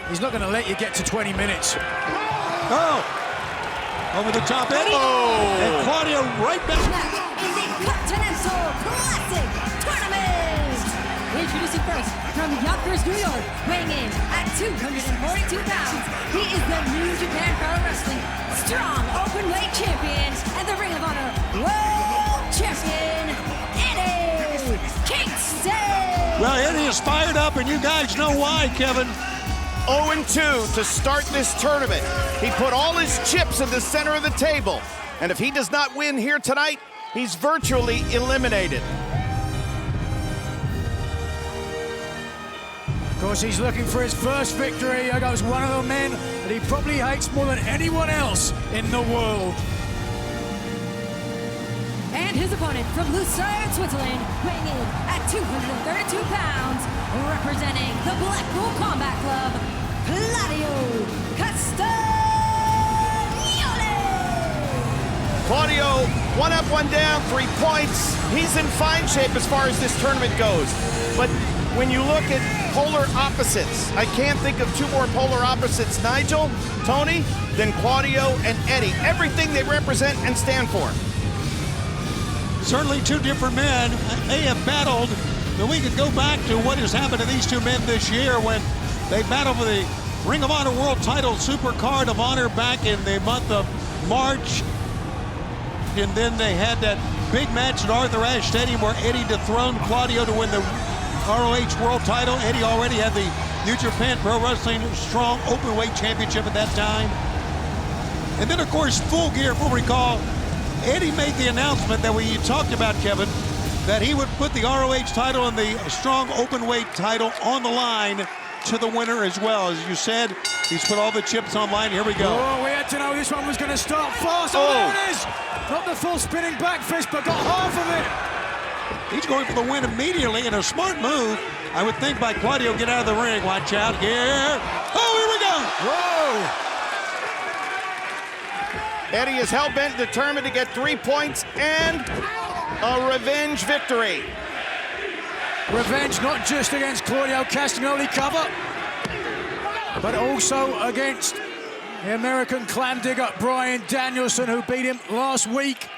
He's not going to let you get to 20 minutes. Oh! Over the top, Eddie. Oh! And Claudio right back. In the Continental Classic Tournament. Introducing first from Yonkers, New York, weighing in at 242 pounds. He is the New Japan Pro Wrestling Strong Openweight Champion and the Ring of Honor World Champion, Eddie Kingston. Well, Eddie is fired up, and you guys know why, Kevin. 0-2 to start this tournament. He put all his chips in the center of the table. And if he does not win here tonight, he's virtually eliminated. Of course, he's looking for his first victory. Here goes one of the men that he probably hates more than anyone else in the world. And his opponent from Lucerne, Switzerland, weighing in at 232 pounds, representing the Blackpool Combat Club, Claudio Castagnoli. Claudio, 1 up, 1 down, 3 points. He's in fine shape as far as this tournament goes. But when you look at polar opposites, I can't think of 2 more polar opposites, Nigel, Tony, than Claudio and Eddie. Everything they represent and stand for. Certainly 2 different men. They have battled, but we could go back to what has happened to these 2 men this year when they battled for the Ring of Honor World Title Super Card of Honor back in the month of March. And then they had that big match at Arthur Ashe Stadium where Eddie dethroned Claudio to win the ROH World Title. Eddie already had the New Japan Pro Wrestling Strong Openweight Championship at that time. And then, of course, Full Gear, if you'll recall, Eddie made the announcement that we talked about, Kevin, that he would put the ROH title and the Strong Openweight title on the line to the winner as well. As you said, he's put all the chips on line. Here we go. Oh, we had to know this one was going to start fast. Oh, there it is! Not the full spinning back fist, but got half of it. He's going for the win immediately, and a smart move, I would think, by Claudio. Get out of the ring. Watch out here. Oh, here we go. Whoa! Eddie is hell-bent, determined to get 3 points and a revenge victory. Revenge not just against Claudio Castagnoli cover, but also against the American clam digger Bryan Danielson, who beat him last week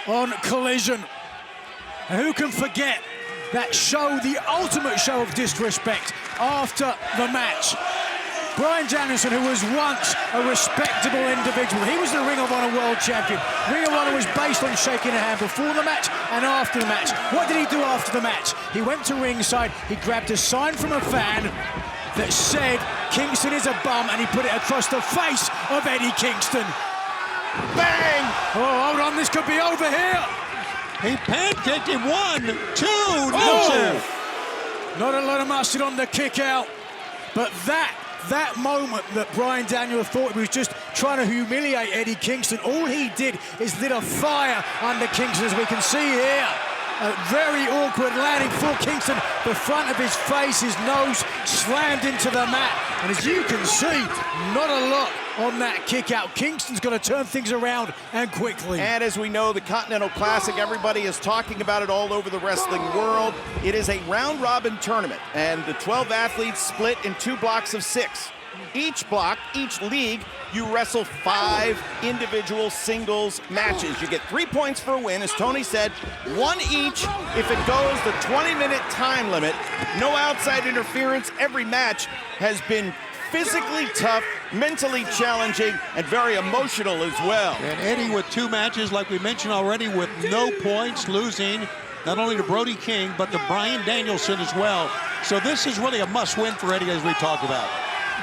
on Collision. And who can forget that show, the ultimate show of disrespect after the match? Bryan Danielson, who was once a respectable individual, he was the Ring of Honor World Champion. Ring of Honor was based on shaking a hand before the match and after the match. What did he do after the match? He went to ringside, he grabbed a sign from a fan that said, "Kingston is a bum," and he put it across the face of Eddie Kingston. Bang! Oh, hold on, this could be over here. He pancaked him. 1, 2, no, Oh! sir. Not a lot of mustard on the kick out, but that moment that Bryan Danielson thought he was just trying to humiliate Eddie Kingston, all he did is lit a fire under Kingston, as we can see here. A very awkward landing for Kingston. The front of his face, his nose slammed into the mat. And as you can see, not a lot on that kick out. Kingston's got to turn things around, and quickly. And as we know, the Continental Classic, everybody is talking about it all over the wrestling world. It is a round-robin tournament, and the 12 athletes split in 2 blocks of 6. Each block, each league, you wrestle 5 individual singles matches. You get 3 points for a win, as Tony said, 1 each if it goes the 20-minute time limit. No outside interference. Every match has been physically tough, mentally challenging, and very emotional as well. And Eddie with 2 matches, like we mentioned already, with no points, losing not only to Brody King, but to Bryan Danielson as well. So this is really a must-win for Eddie, as we talked about.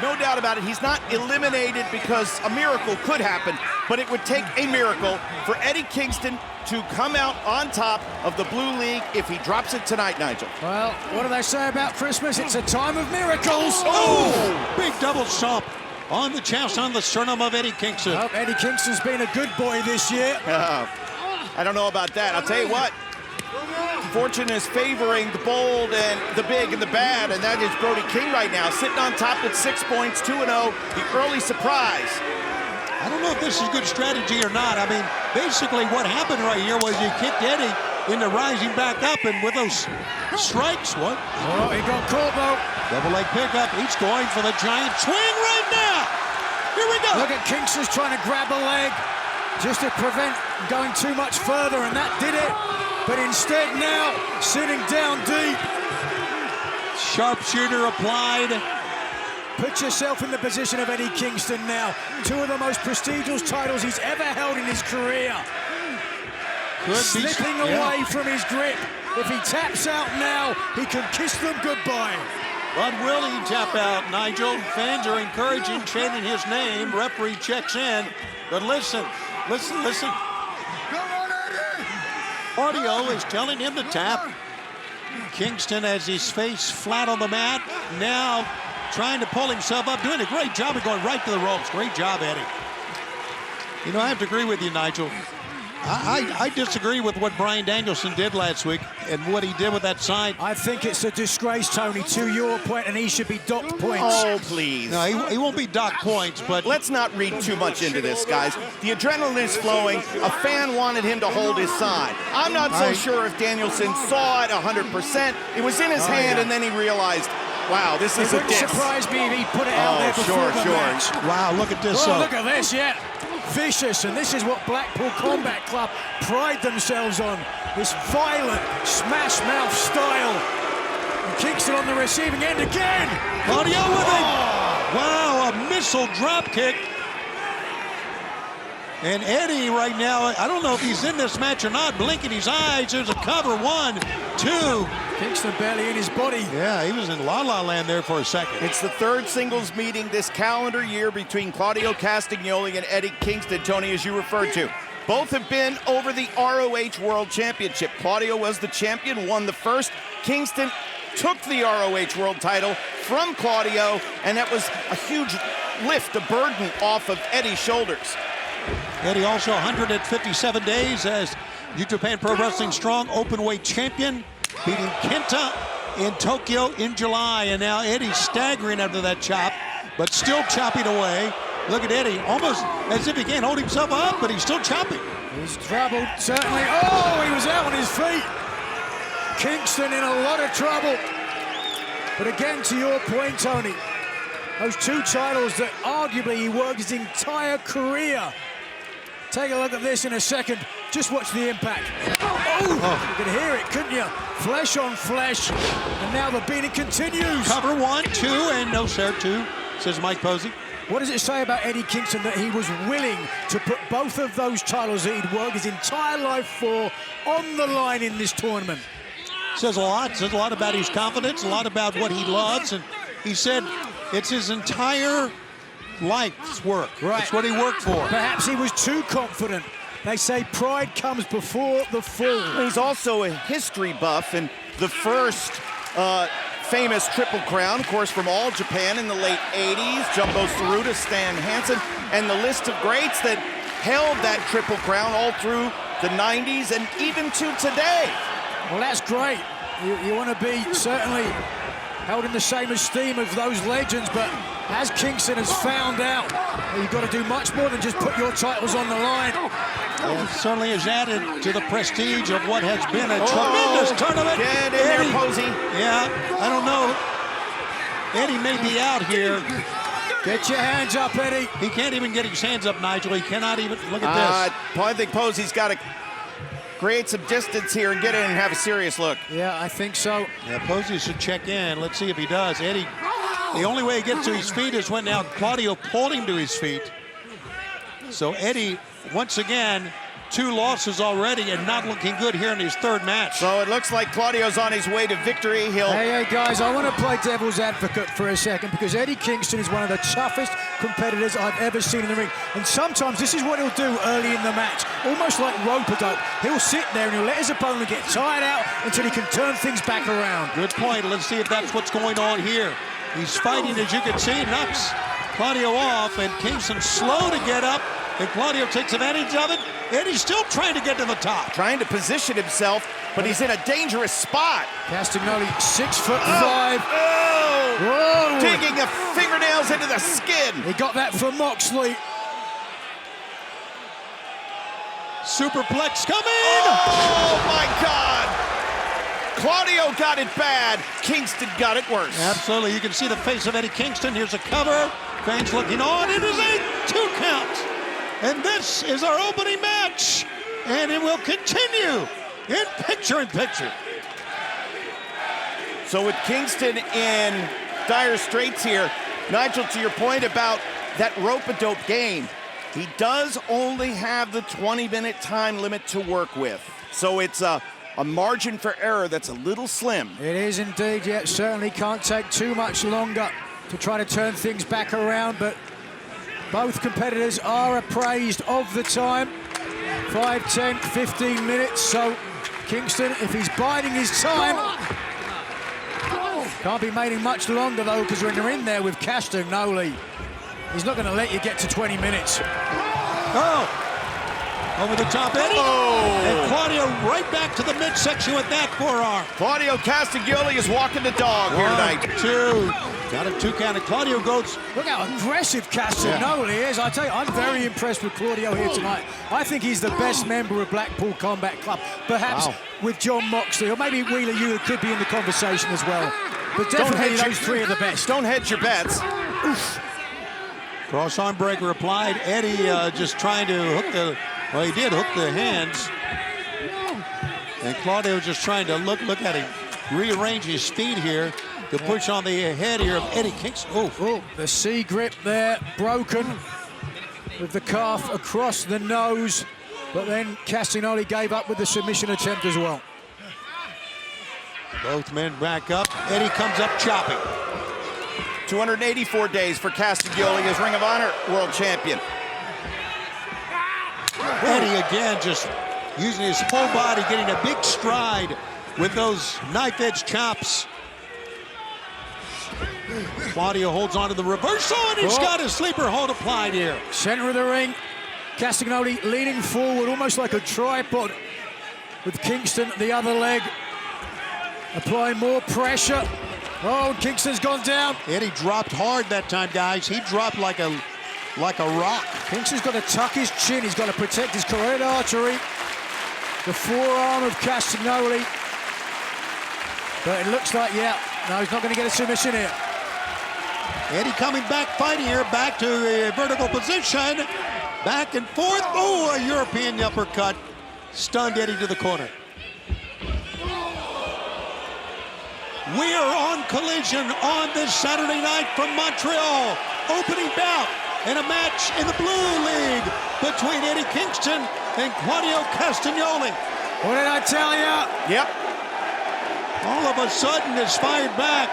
No doubt about it. He's not eliminated because a miracle could happen, but it would take a miracle for Eddie Kingston to come out on top of the Blue League if he drops it tonight, Nigel. Well, what do they say about Christmas? It's a time of miracles. Oh! Big double stomp on the chest, on the sternum of Eddie Kingston. Well, Eddie Kingston's been a good boy this year. I don't know about that. I'll tell you what. Fortune is favoring the bold and the big and the bad, and that is Brody King right now, sitting on top with 6 points, 2-0, the early surprise. I don't know if this is good strategy or not. I mean, basically what happened right here was he kicked Eddie, into rising back up, and with those strikes, what? Oh, he got caught, though. Double leg pickup. He's going for the giant swing right now. Here we go. Look at Kingston's trying to grab a leg just to prevent going too much further, and that did it. But instead now, sitting down deep. Sharpshooter applied. Put yourself in the position of Eddie Kingston now. Two of the most prestigious titles he's ever held in his career. Slipping away from his grip. If he taps out now, he can kiss them goodbye. But will he tap out, Nigel? Fans are encouraging, chanting his name. Referee checks in. But listen. Audio is telling him to tap. Kingston has his face flat on the mat. Now trying to pull himself up, doing a great job of going right to the ropes. Great job, Eddie. You know, I have to agree with you, Nigel. I disagree with what Bryan Danielson did last week and what he did with that sign. I think it's a disgrace, Tony, to your point, and he should be docked points. Oh, please. No, he won't be docked points, but... Let's not read too much into this, guys. The adrenaline is flowing. A fan wanted him to hold his sign. I'm not so sure if Danielson saw it 100%. It was in his hand, and then he realized, wow, this is a diss. It wouldn't surprise me if he put it out there before the match. Wow, look at this. Oh, look at this, yeah. Vicious, and this is what Blackpool Combat Club pride themselves on. This violent smash mouth style. And Kingston on the receiving end again. Claudio with it. Wow, a missile drop kick. And Eddie right now, I don't know if he's in this match or not, blinking his eyes. There's a cover, 1, 2. Kingston barely in his body. Yeah, he was in la-la land there for a second. It's the third singles meeting this calendar year between Claudio Castagnoli and Eddie Kingston, Tony, as you referred to. Both have been over the ROH World Championship. Claudio was the champion, won the first. Kingston took the ROH World title from Claudio, and that was a huge lift, a burden off of Eddie's shoulders. Eddie also 157 days as New Japan Pro Wrestling Strong Openweight Champion, beating Kenta in Tokyo in July. And now Eddie staggering after that chop, but still chopping away. Look at Eddie, almost as if he can't hold himself up, but he's still chopping. He's troubled, certainly. Oh, he was out on his feet. Kingston in a lot of trouble. But again, to your point, Tony, those two titles that arguably he worked his entire career. Take a look at this in a second. Just watch the impact. Oh, you could hear it, couldn't you? Flesh on flesh. And now the beating continues. Cover 1, 2, and no sir, 2, says Mike Posey. What does it say about Eddie Kingston that he was willing to put both of those titles that he'd worked his entire life for on the line in this tournament? Says a lot. Says a lot about his confidence, a lot about what he loves. And he said it's his entire life's work. Right. That's what he worked for. Perhaps he was too confident. They say pride comes before the fall. He's also a history buff, and the first famous Triple Crown, of course, from All Japan in the late 80s, Jumbo Tsuruta, Stan Hansen, and the list of greats that held that Triple Crown all through the 90s and even to today. Well, that's great. You want to be certainly held in the same esteem of those legends, but as Kingston has found out, you've got to do much more than just put your titles on the line. Well, it certainly has added to the prestige of what has been a tremendous tournament. Get in there, Posey. Yeah, I don't know. Eddie may be out here. Get your hands up, Eddie. He can't even get his hands up, Nigel. He cannot even, look at this. I think Posey's got to create some distance here and get in and have a serious look. Yeah, I think so. Yeah, Posey should check in. Let's see if he does. Eddie, the only way he gets to his feet is when now Claudio pulled him to his feet. So Eddie, once again, 2 losses already and not looking good here in his third match. So it looks like Claudio's on his way to victory. Hey, guys, I want to play devil's advocate for a second because Eddie Kingston is one of the toughest competitors I've ever seen in the ring. And sometimes this is what he'll do early in the match, almost like rope-a-dope. He'll sit there and he'll let his opponent get tired out until he can turn things back around. Good point. Let's see if that's what's going on here. He's fighting, as you can see, knocks Claudio off, and Kingston slow to get up, and Claudio takes advantage of it. Eddie's still trying to get to the top. Trying to position himself, but he's in a dangerous spot. Castagnoli, 6'5". Whoa! Digging the fingernails into the skin. He got that from Moxley. superplex coming. Oh, my God. Claudio got it bad. Kingston got it worse. Absolutely. You can see the face of Eddie Kingston. Here's a cover. Fans looking on. It is a 2 count. And this is our opening match. And it will continue in picture-in-picture. So with Kingston in dire straits here, Nigel, to your point about that rope-a-dope game, he does only have the 20-minute time limit to work with. So it's a margin for error that's a little slim. It is indeed, yeah. Certainly can't take too much longer to try to turn things back around, but both competitors are appraised of the time. 5, 10, 15 minutes, so Kingston, if he's biding his time, can't be making much longer though, because when you're in there with Castagnoli, he's not going to let you get to 20 minutes. Oh! Over the top, Eddie. Oh. And Claudio right back to the midsection with that forearm. Claudio Castagnoli is walking the dog here tonight. 1, 2. Got a 2 count. And Claudio goes. Look how aggressive Castagnoli is. I tell you, I'm very impressed with Claudio here tonight. I think he's the best member of Blackpool Combat Club. Perhaps with John Moxley, or maybe Wheeler Yuta could be in the conversation as well. But definitely those 3 are the best. Don't hedge your bets. Oof. Cross arm breaker applied. Eddie just trying to hook the. Well, he did hook the hands. And Claudio just trying to look at him, rearrange his feet here to push on the head here of Eddie Kingston. Oh, the C grip there, broken with the calf across the nose. But then Castagnoli gave up with the submission attempt as well. Both men back up. Eddie comes up chopping. 284 days for Castagnoli as Ring of Honor World Champion. Eddie again just using his whole body, getting a big stride with those knife-edge chops. Claudio holds on to the reversal, and he's got his sleeper hold applied here. Center of the ring, Castagnoli leaning forward almost like a tripod with Kingston the other leg. Applying more pressure. Oh, Kingston's gone down. Eddie dropped hard that time, guys. He dropped like a rock. Kingston's got to tuck his chin. He's got to protect his carotid artery. The forearm of Castagnoli. But it looks like, no, he's not going to get a submission here. Eddie coming back, fighting here, back to a vertical position. Back and forth. Oh, a European uppercut. Stunned Eddie to the corner. We are on Collision on this Saturday night from Montreal. Opening bout in a match in the Blue League between Eddie Kingston and Claudio Castagnoli. What did I tell you? Yep. All of a sudden, it's fired back.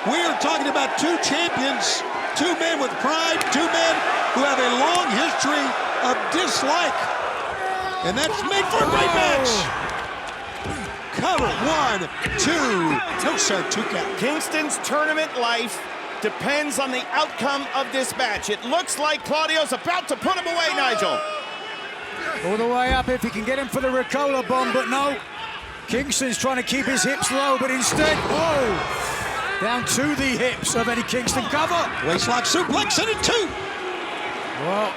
We are talking about 2 champions, 2 men with pride, 2 men who have a long history of dislike. And that's made for a great match. Cover, 1, 2. No, sir, 2 count. Kingston's tournament life depends on the outcome of this match. It looks like Claudio's about to put him away, Nigel. All the way up if he can get him for the Ricola bomb, but no. Kingston's trying to keep his hips low, but instead, down to the hips of Eddie Kingston. Cover. Waistlock suplex and a 2. Well,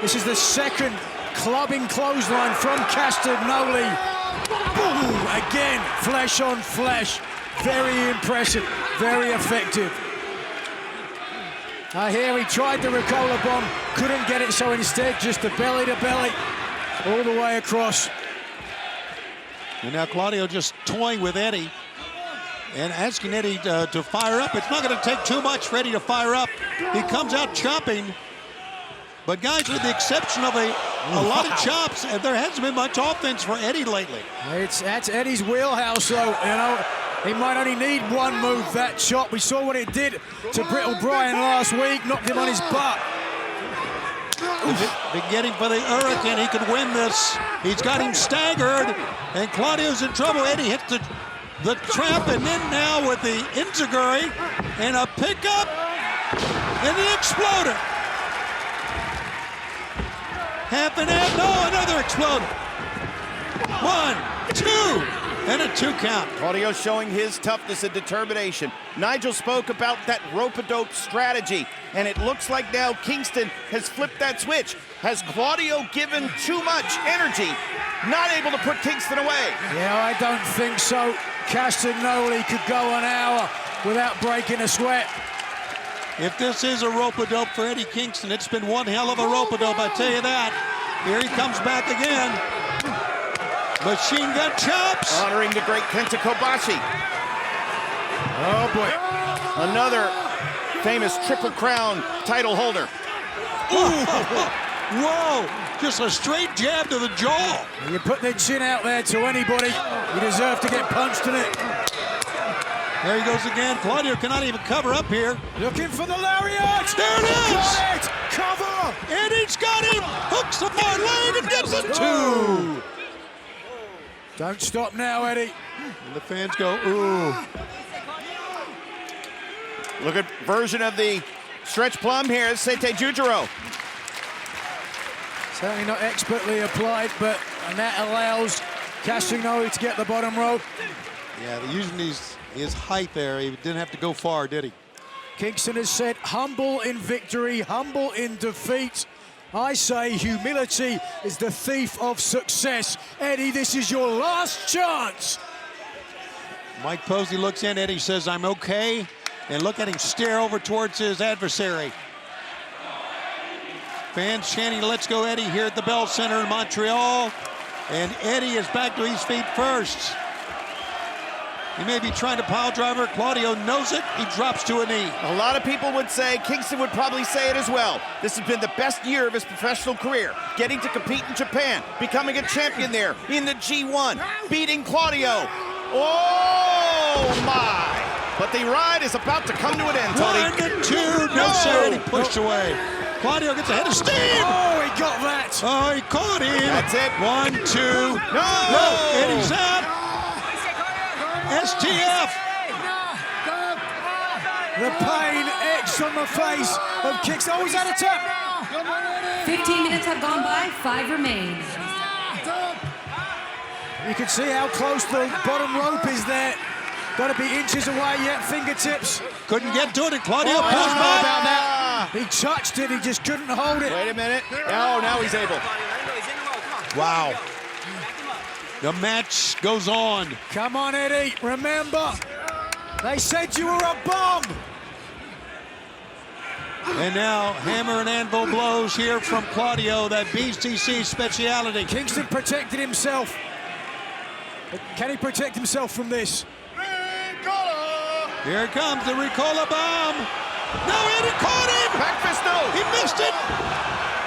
this is the second clubbing clothesline from Castagnoli. Boom! Again, flesh on flesh. Very impressive, very effective. Here he tried the Ricola bomb, couldn't get it, so instead just the belly to belly all the way across. And now Claudio just toying with Eddie and asking Eddie to fire up. It's not going to take too much for Eddie to fire up. He comes out chopping. But guys, with the exception of a lot of chops, there hasn't been much offense for Eddie lately. That's Eddie's wheelhouse, though. You know, he might only need 1 move, that chop. We saw what it did to Britt O'Brien last week, knocked him on his butt. Beginning for the Hurricane, he could win this. He's got him staggered, and Claudio's in trouble. Eddie hits the trap, and then now with the enziguri and a pickup and an exploder. Half and half, no, another exploder. 1, 2, And a 2 count. Claudio showing his toughness and determination. Nigel spoke about that rope-a-dope strategy, and it looks like now Kingston has flipped that switch. Has Claudio given too much energy, not able to put Kingston away? Yeah, I don't think so. Castagnoli could go an hour without breaking a sweat. If this is a rope-a-dope for Eddie Kingston, it's been one hell of a rope-a-dope, I tell you that. Here he comes back again. Machine gun chops. Honoring the great Kenta Kobashi. Oh, boy. Another famous Triple Crown title holder. Whoa, just a straight jab to the jaw. You put their chin out there to anybody, you deserve to get punched in it. There he goes again. Claudio cannot even cover up here. Looking for the lariat. There it is. Got it. Cover. Eddie's got him. Hooks the far leg and gets a 2. Don't stop now, Eddie. And the fans go, ooh. Look at version of the stretch plum here, Seite Jujiro. Certainly not expertly applied, and that allows Castagnoli to get the bottom rope. Yeah, using his height there, he didn't have to go far, did he? Kingston has said, humble in victory, humble in defeat. I say humility is the thief of success. Eddie, this is your last chance. Mike Posey looks in, Eddie says, I'm okay. And look at him stare over towards his adversary. Fans chanting, let's go Eddie, here at the Bell Center in Montreal. And Eddie is back to his feet first. He may be trying to pile driver. Claudio knows it. He drops to a knee. A lot of people would say, Kingston would probably say it as well. This has been the best year of his professional career. Getting to compete in Japan, becoming a champion there in the G1, beating Claudio. Oh my! But the ride is about to come to an end, Tony. 1 and 2. No, sir. And he pushed away. Claudio gets ahead of steam. Oh, he got that. Oh, he caught him. That's it. 1, 2. No! Eddie's out. STF. The pain etched on the face of Kingston. Oh, he's out of time. 15 minutes have gone by, 5 remain. You can see how close the bottom rope is there. Got to be inches away yet, fingertips. Couldn't get to it, and Claudio I pulls don't know back. about that. He touched it, he just couldn't hold it. Wait a minute. Oh, now he's able. Wow. The match goes on. Come on, Eddie, remember, they said you were a bomb. And now hammer and anvil blows here from Claudio, that BCC speciality. Kingston protected himself. But can he protect himself from this? Here comes the Ricola bomb. No, Eddie caught him. Back fist, no. He missed it.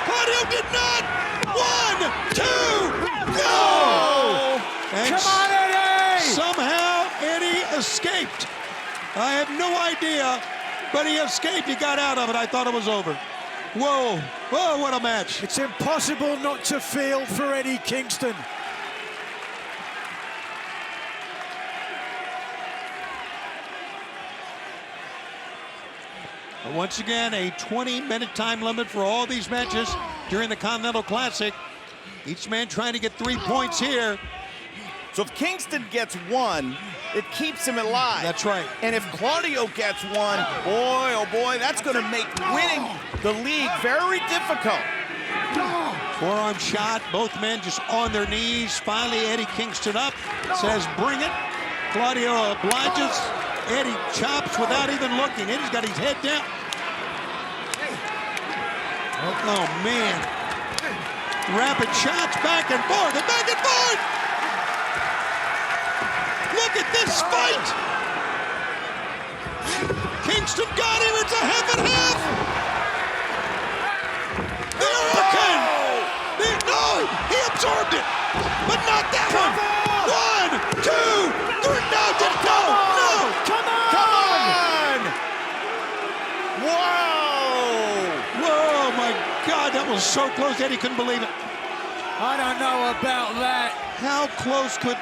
Claudio did not. 1, 2, go. And Come on, Eddie! somehow Eddie escaped. I have no idea, but he escaped. He got out of it. I thought it was over. Whoa, whoa, what a match. It's impossible not to feel for Eddie Kingston. Once again, a 20-minute time limit for all these matches during the Continental Classic. Each man trying to get 3 points here. So if Kingston gets 1, it keeps him alive. That's right. And if Claudio gets 1, boy, oh boy, that's going to make winning the league very difficult. Forearm shot, both men just on their knees. Finally, Eddie Kingston up, says, bring it. Claudio obliges. Eddie chops without even looking. Eddie's got his head down. Oh, man. Rapid shots back and forth and back and forth. Look at this fight. Kingston got him. It's a half and half. The Hurricane. No, he absorbed it, but not that one. 1, 2, 3. No, didn't go. No. Come on! Whoa! Whoa, my God, that was so close. Eddie couldn't believe it. I don't know about that. How close could...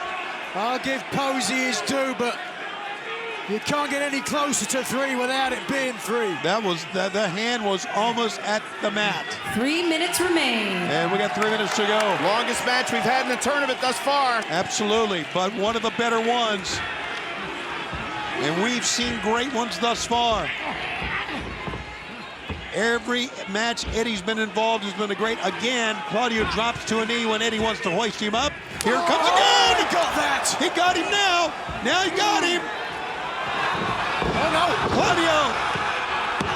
I'll give Posey his due, but You can't get any closer to 3 without it being 3. That was the hand was almost at the mat. 3 minutes remain. And we got 3 minutes to go. Longest match we've had in the tournament thus far. Absolutely, but one of the better ones. And we've seen great ones thus far. Every match Eddie's been involved has been a great. Again, Claudio drops to a knee when Eddie wants to hoist him up. Here it comes again. He got that. He got him now. Now he got him. Oh no. Claudio.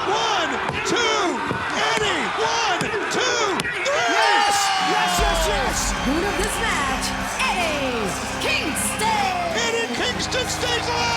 1, 2. Eddie. 1, 2, 3. Yes. Yes, yes, yes. Winner of this match, Eddie Kingston. Eddie Kingston stays alive.